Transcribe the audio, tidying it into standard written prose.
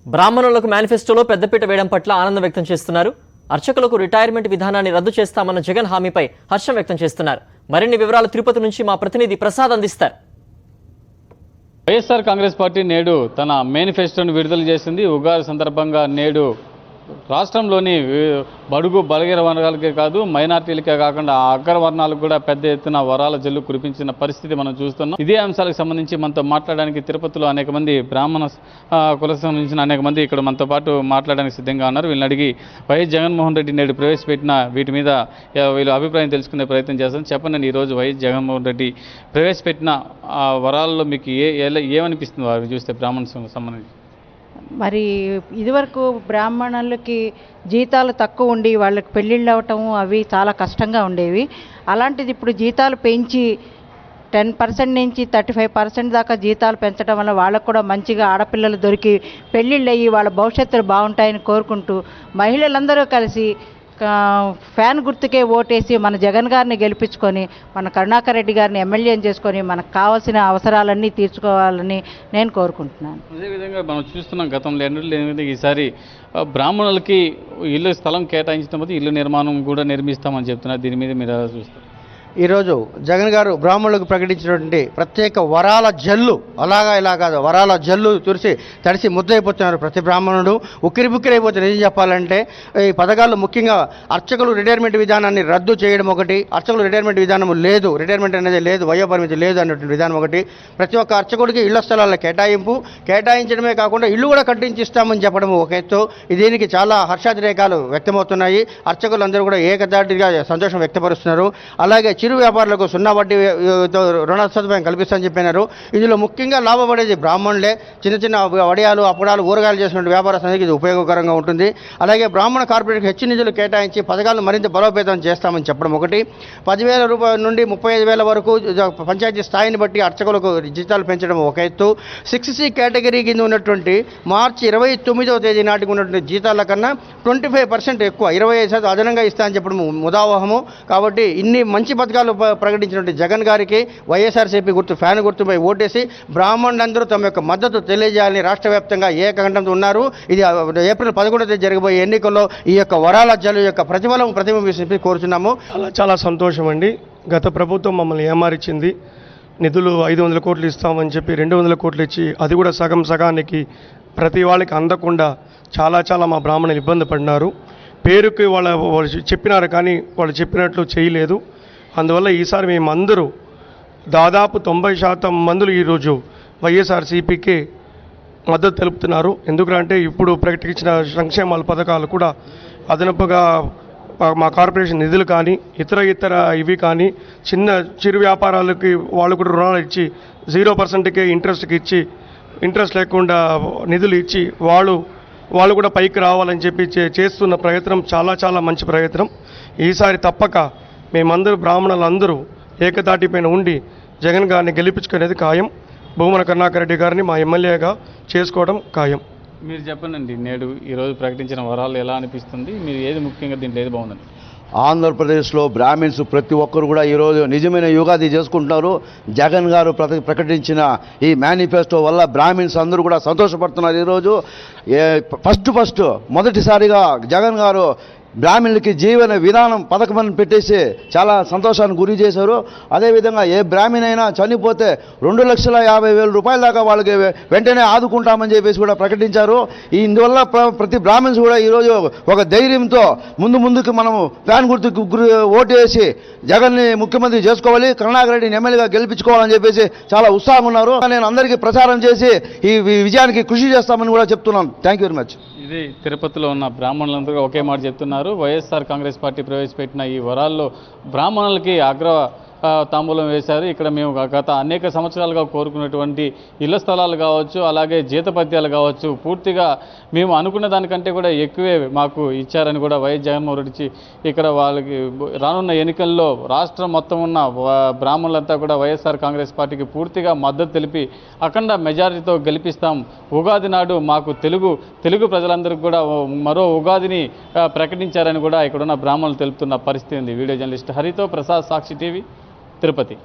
బ్రాహ్మణులకు మేనిఫెస్టోలో పెద్దపీట వేయడం పట్ల ఆనందం వ్యక్తం చేస్తున్నారు. అర్చకులకు రిటైర్మెంట్ విధానాన్ని రద్దు చేస్తామన్న జగన్ హామీపై హర్షం వ్యక్తం చేస్తున్నారు. మరిన్ని వివరాలు తిరుపతి నుంచి మా ప్రతినిధి ప్రసాద్ అందిస్తారు. వైఎస్ఆర్ కాంగ్రెస్ పార్టీ నేడు తన మేనిఫెస్టోను విడుదల చేసింది. ఉగాది సందర్భంగా నేడు రాష్ట్రంలోని బడుగు బలగిన వర్గాలకే కాదు, మైనార్టీలకే కాకుండా అగ్రవర్ణాలకు కూడా పెద్ద ఎత్తున వరాల జల్లు కురిపించిన పరిస్థితి మనం చూస్తున్నాం. ఇదే అంశాలకు సంబంధించి మనతో మాట్లాడడానికి తిరుపతిలో అనేక మంది బ్రాహ్మణ కులకు సంబంధించిన అనేక మంది ఇక్కడ మనతో పాటు మాట్లాడడానికి సిద్ధంగా ఉన్నారు. వీళ్ళని అడిగి వైఎస్ జగన్మోహన్ రెడ్డి నేడు ప్రవేశపెట్టిన వీటి మీద వీళ్ళ అభిప్రాయం తెలుసుకునే ప్రయత్నం చేస్తాం. చెప్పండి, ఈరోజు వైఎస్ జగన్మోహన్ రెడ్డి ప్రవేశపెట్టిన వరాల్లో మీకు ఏమనిపిస్తుంది వారు చూస్తే బ్రాహ్మణ సంబంధించి? మరి ఇదివరకు బ్రాహ్మణులకి జీతాలు తక్కువ ఉండి వాళ్ళకి పెళ్ళిళ్ళు అవ్వటం అవి చాలా కష్టంగా ఉండేవి. అలాంటిది ఇప్పుడు జీతాలు పెంచి 10% నుంచి 35% దాకా జీతాలు పెంచడం వల్ల వాళ్ళకు కూడా మంచిగా ఆడపిల్లలు దొరికి పెళ్ళిళ్ళు అయ్యి వాళ్ళ భవిష్యత్తులు బాగుంటాయని కోరుకుంటూ మహిళలందరూ కలిసి ఫ్యాన్ గుర్తుకే ఓటేసి మన జగన్ గారిని గెలిపించుకొని మన కరుణాకర్ రెడ్డి గారిని ఎమ్మెల్యేని చేసుకొని మనకు కావాల్సిన అవసరాలన్నీ తీర్చుకోవాలని నేను కోరుకుంటున్నాను. అదేవిధంగా మనం చూస్తున్నాం గతంలో ఎన్నడూ ఈసారి బ్రాహ్మణులకి ఇల్లు స్థలం కేటాయించడం ఇల్లు నిర్మాణం కూడా నిర్మిస్తామని చెప్తున్నారు. దీని మీద మీరు ఎలా చూస్తారు? ఈరోజు జగన్ గారు బ్రాహ్మణులకు ప్రకటించినటువంటి ప్రత్యేక వరాల జల్లు, అలాగా ఇలా కాదు, వరాల జల్లు తడిసి ముద్దయిపోతున్నారు. ప్రతి బ్రాహ్మణుడు ఉక్కిరిబుక్కిరైపోతుంది. నిజం చెప్పాలంటే ఈ పథకాలు ముఖ్యంగా అర్చకులు రిటైర్మెంట్ విధానాన్ని రద్దు చేయడం ఒకటి, అర్చకులు రిటైర్మెంట్ విధానం లేదు, రిటైర్మెంట్ అనేది లేదు, వయోపరిమితి లేదు అన్నటువంటి విధానం ఒకటి, ప్రతి ఒక్క అర్చకుడికి ఇళ్ల స్థలాల కేటాయించడమే కాకుండా ఇల్లు కూడా కట్టించిస్తామని చెప్పడం ఒక ఎత్తు. దీనికి చాలా హర్షాతిరేకాలు వ్యక్తమవుతున్నాయి. అర్చకులందరూ కూడా ఏకదాటిగా సంతోషం వ్యక్తపరుస్తున్నారు. అలాగే చిరు వ్యాపారులకు 0 వడ్డీతో రుణ సదుపాయం కల్పిస్తామని చెప్పినారు. ఇందులో ముఖ్యంగా లాభపడేది బ్రాహ్మణులే. చిన్న చిన్న వడియాలు, అప్పడాలు, ఊరగాయలు చేసినటువంటి వ్యాపారస్తులకి ఇది ఉపయోగకరంగా ఉంటుంది. అలాగే బ్రాహ్మణ కార్పొరేట్కి హెచ్చు నిధులు కేటాయించి పథకాలను మరింత బలోపేతం చేస్తామని చెప్పడం ఒకటి. 10,000 రూపాయల నుండి 35,000 వరకు పంచాయతీ స్థాయిని బట్టి అర్చకులకు జీతాలు పెంచడం ఒక ఎత్తు. 6C కేటగిరీ కింద ఉన్నటువంటి మార్చి 29వ తేదీ నాటికి ఉన్నటువంటి జీతాల కన్నా 25% ఎక్కువ, 25% అదనంగా ఇస్తామని చెప్పడం ముదావహము. కాబట్టి ఇన్ని మంచి పథకాలు ప్రకటించినటువంటి జగన్ గారికి వైఎస్ఆర్సీపీ ఫ్యాన్ గుర్తుపై ఓటేసి బ్రాహ్మణులందరూ తమ యొక్క మద్దతు తెలియజేయాలని రాష్ట్ర వ్యాప్తంగా ఏకకంఠంతో ఉన్నారు. ఇది ఏప్రిల్ 11వ తేదీ జరగబోయే ఎన్నికల్లో ఈ యొక్క వరాల జల్లు యొక్క ప్రతిబింబించి కోరుచున్నాము. చాలా సంతోషం అండి. గత ప్రభుత్వం మమ్మల్ని ఏమారిచ్చింది. నిధులు 500 కోట్లు ఇస్తామని చెప్పి 200 కోట్లు ఇచ్చి అది కూడా సగానికి ప్రతి వాళ్ళకి అందకుండా చాలా మా బ్రాహ్మణులు ఇబ్బంది పడినారు. పేరుకి వాళ్ళు చెప్పినారు కానీ వాళ్ళు చెప్పినట్లు చేయలేదు. అందువల్ల ఈసారి మేమందరూ దాదాపు 90% మందులు ఈరోజు వైఎస్ఆర్సీపీకి మద్దతు తెలుపుతున్నారు. ఎందుకంటే ఇప్పుడు ప్రకటించిన సంక్షేమాల పథకాలు కూడా అదనపుగా మా కార్పొరేషన్ నిధులు కానీ ఇతర ఇవి కానీ చిరు వ్యాపారాలకి వాళ్ళు కూడా రుణాలు ఇచ్చి 0%కే ఇంట్రెస్ట్కి ఇచ్చి ఇంట్రెస్ట్ లేకుండా నిధులు ఇచ్చి వాళ్ళు కూడా పైకి రావాలని చెప్పి చేస్తున్న ప్రయత్నం చాలా మంచి ప్రయత్నం. ఈసారి తప్పక మేమందరూ బ్రాహ్మణులందరూ ఏకతాటిపైన ఉండి జగన్ గారిని గెలిపించుకునేది ఖాయం. భూమన కరుణాకర్ రెడ్డి గారిని మా ఎమ్మెల్యేగా చేసుకోవడం ఖాయం. మీరు చెప్పండి, నేడు ఈరోజు ప్రకటించిన వరాలు ఎలా అనిపిస్తుంది? మీరు ఏది ముఖ్యంగా దీంట్లో ఏది బాగుందండి? ఆంధ్రప్రదేశ్లో బ్రాహ్మిన్స్ ప్రతి ఒక్కరు కూడా ఈరోజు నిజమైన యుగాది చేసుకుంటున్నారు. జగన్ గారు ప్రకటించిన ఈ మేనిఫెస్టో వల్ల బ్రాహ్మిన్స్ అందరూ కూడా సంతోషపడుతున్నారు. ఈరోజు ఫస్ట్ మొదటిసారిగా జగన్ గారు బ్రాహ్మణులకి జీవన విధానం పథకమని పెట్టేసి చాలా సంతోషానికి గురి చేశారు. అదేవిధంగా ఏ బ్రాహ్మణ్ అయినా చనిపోతే 2,50,000 రూపాయల దాకా వాళ్ళకి వెంటనే ఆదుకుంటామని చెప్పేసి కూడా ప్రకటించారు. ఇందువల్ల ప్రతి బ్రాహ్మణ్స్ కూడా ఈరోజు ఒక ధైర్యంతో ముందుకు మనము ఫ్యాన్ గుర్తుకు ఓటు వేసి జగన్ని ముఖ్యమంత్రి చేసుకోవాలి, కరుణాకర్ రెడ్డిని ఎమ్మెల్యేగా గెలిపించుకోవాలని చెప్పేసి చాలా ఉత్సాహంగా ఉన్నారు. నేను అందరికీ ప్రచారం చేసి ఈ విజయానికి కృషి చేస్తామని కూడా చెప్తున్నాను. Thank you very much. ఇది తిరుపతిలో ఉన్న బ్రాహ్మణులందరూ ఒకే మాట చెప్తున్నారు. వైఎస్ఆర్ కాంగ్రెస్ పార్టీ ప్రవేశపెట్టిన ఈ వరాల్లో బ్రాహ్మణులకి తాంబూలం వేశారు. ఇక్కడ మేము గత అనేక సంవత్సరాలుగా కోరుకున్నటువంటి ఇళ్ల స్థలాలు కావచ్చు, అలాగే జీతపత్యాలు కావచ్చు, పూర్తిగా మేము అనుకున్న దానికంటే కూడా ఎక్కువే మాకు ఇచ్చారని కూడా వైఎస్ జగన్మోహన్ రెడ్డి ఇక్కడ వాళ్ళకి రానున్న ఎన్నికల్లో రాష్ట్రం మొత్తం ఉన్న బ్రాహ్మణులంతా కూడా వైఎస్ఆర్ కాంగ్రెస్ పార్టీకి పూర్తిగా మద్దతు తెలిపి అఖండ మెజారిటీతో గెలిపిస్తాం. ఉగాది నాడు మాకు తెలుగు ప్రజలందరికీ కూడా మరో ఉగాదిని ప్రకటించారని కూడా ఇక్కడున్న బ్రాహ్మణులు తెలుపుతున్న పరిస్థితి ఉంది. వీడియో జర్నలిస్ట్ హరితో ప్రసాద్, సాక్షి టీవీ, తిరుపతి.